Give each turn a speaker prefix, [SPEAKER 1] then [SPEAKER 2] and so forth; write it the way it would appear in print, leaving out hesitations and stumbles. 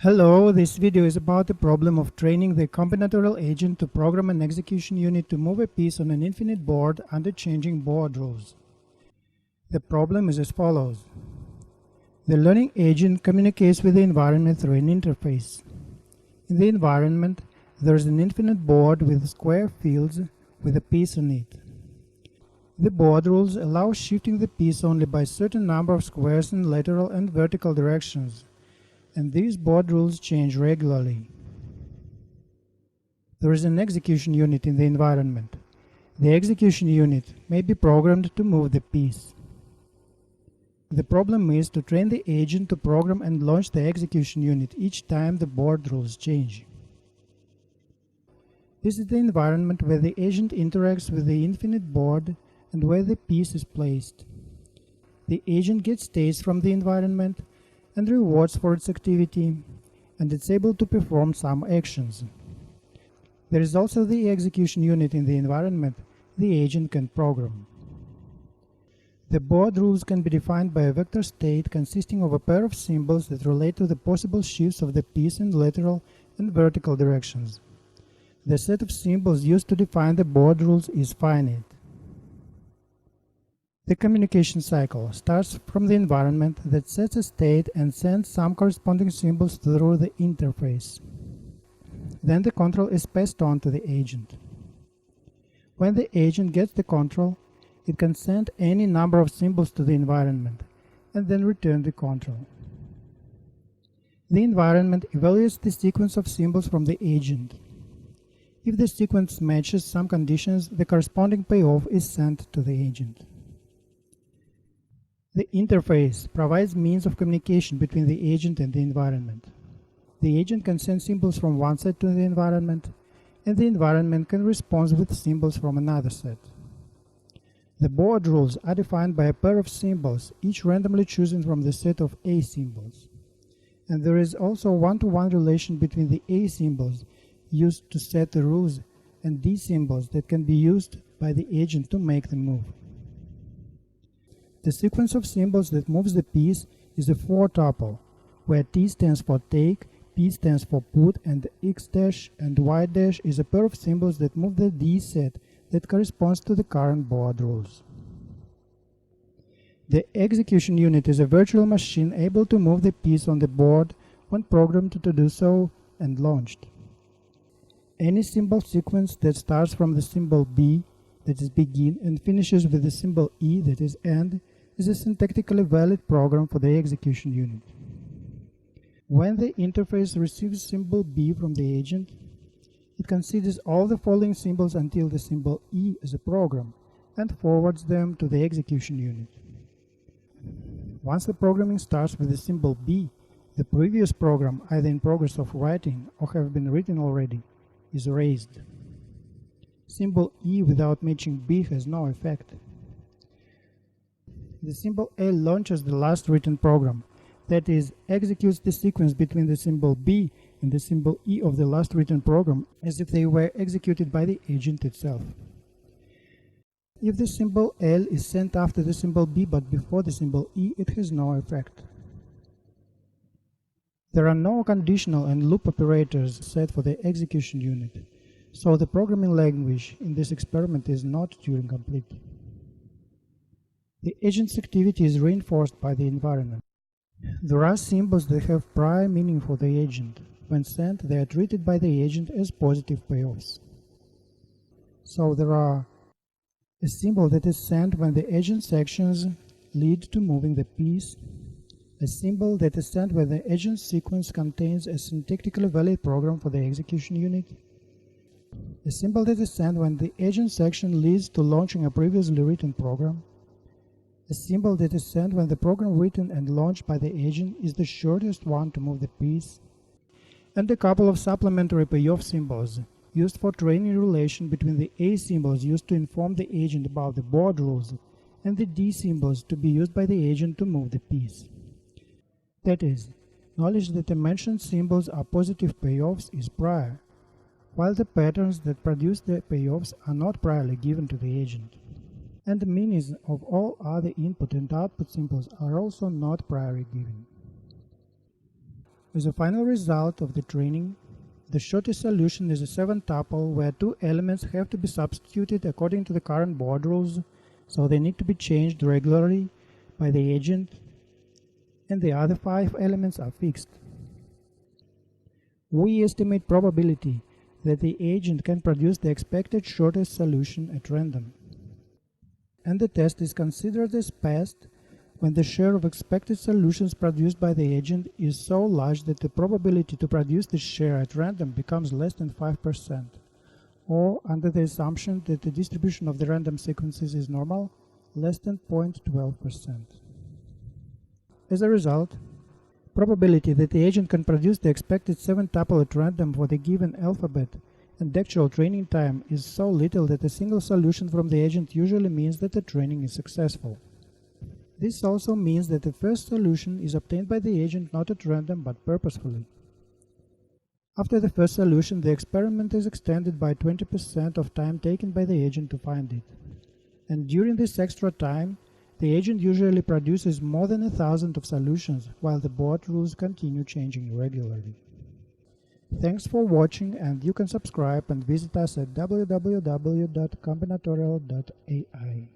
[SPEAKER 1] Hello, this video is about the problem of training the combinatorial agent to program an execution unit to move a piece on an infinite board under changing board rules. The problem is as follows. The learning agent communicates with the environment through an interface. In the environment, there is an infinite board with square fields with a piece on it. The board rules allow shifting the piece only by a certain number of squares in lateral and vertical directions, and these board rules change regularly. There is an execution unit in the environment. The execution unit may be programmed to move the piece. The problem is to train the agent to program and launch the execution unit each time the board rules change. This is the environment where the agent interacts with the infinite board and where the piece is placed. The agent gets states from the environment and rewards for its activity, and it's able to perform some actions. There is also the execution unit in the environment the agent can program. The board rules can be defined by a vector state consisting of a pair of symbols that relate to the possible shifts of the piece in lateral and vertical directions. The set of symbols used to define the board rules is finite. The communication cycle starts from the environment that sets a state and sends some corresponding symbols through the interface. Then the control is passed on to the agent. When the agent gets the control, it can send any number of symbols to the environment and then return the control. The environment evaluates the sequence of symbols from the agent. If the sequence matches some conditions, the corresponding payoff is sent to the agent. The interface provides means of communication between the agent and the environment. The agent can send symbols from one set to the environment, and the environment can respond with symbols from another set. The board rules are defined by a pair of symbols, each randomly chosen from the set of A symbols. And there is also a one-to-one relation between the A symbols used to set the rules and D symbols that can be used by the agent to make the move. The sequence of symbols that moves the piece is a four-tuple, where T stands for take, P stands for put, and X dash and Y dash is a pair of symbols that move the D set that corresponds to the current board rules. The execution unit is a virtual machine able to move the piece on the board when programmed to do so and launched. Any symbol sequence that starts from the symbol B, that is begin, and finishes with the symbol E, that is end, is a syntactically valid program for the execution unit. When the interface receives symbol B from the agent, it considers all the following symbols until the symbol E as a program and forwards them to the execution unit. Once the programming starts with the symbol B, the previous program, either in progress of writing or have been written already, is erased. Symbol E without matching B has no effect. The symbol L launches the last written program, that is, executes the sequence between the symbol B and the symbol E of the last written program as if they were executed by the agent itself. If the symbol L is sent after the symbol B but before the symbol E, it has no effect. There are no conditional and loop operators set for the execution unit, so the programming language in this experiment is not Turing-complete. The agent's activity is reinforced by the environment. There are symbols that have prior meaning for the agent. When sent, they are treated by the agent as positive payoffs. So there are a symbol that is sent when the agent's actions lead to moving the piece, a symbol that is sent when the agent's sequence contains a syntactically valid program for the execution unit, a symbol that is sent when the agent's action leads to launching a previously written program, a symbol that is sent when the program written and launched by the agent is the shortest one to move the piece, and a couple of supplementary payoff symbols used for training relation between the A symbols used to inform the agent about the board rules and the D symbols to be used by the agent to move the piece. That is, knowledge that the mentioned symbols are positive payoffs is prior, while the patterns that produce the payoffs are not priorly given to the agent. And the meanings of all other input and output symbols are also not priorly given. As a final result of the training, the shortest solution is a 7-tuple where 2 elements have to be substituted according to the current board rules, so they need to be changed regularly by the agent, and the other 5 elements are fixed. We estimate probability that the agent can produce the expected shortest solution at random. And the test is considered as passed when the share of expected solutions produced by the agent is so large that the probability to produce this share at random becomes less than 5%, or under the assumption that the distribution of the random sequences is normal, less than 0.12%. As a result, probability that the agent can produce the expected 7-tuple at random for the given alphabet and actual training time is so little that a single solution from the agent usually means that the training is successful. This also means that the first solution is obtained by the agent not at random but purposefully. After the first solution, the experiment is extended by 20% of time taken by the agent to find it. And during this extra time, the agent usually produces more than 1,000 of solutions, while the board rules continue changing regularly. Thanks for watching, and you can subscribe and visit us at www.combinatorial.ai.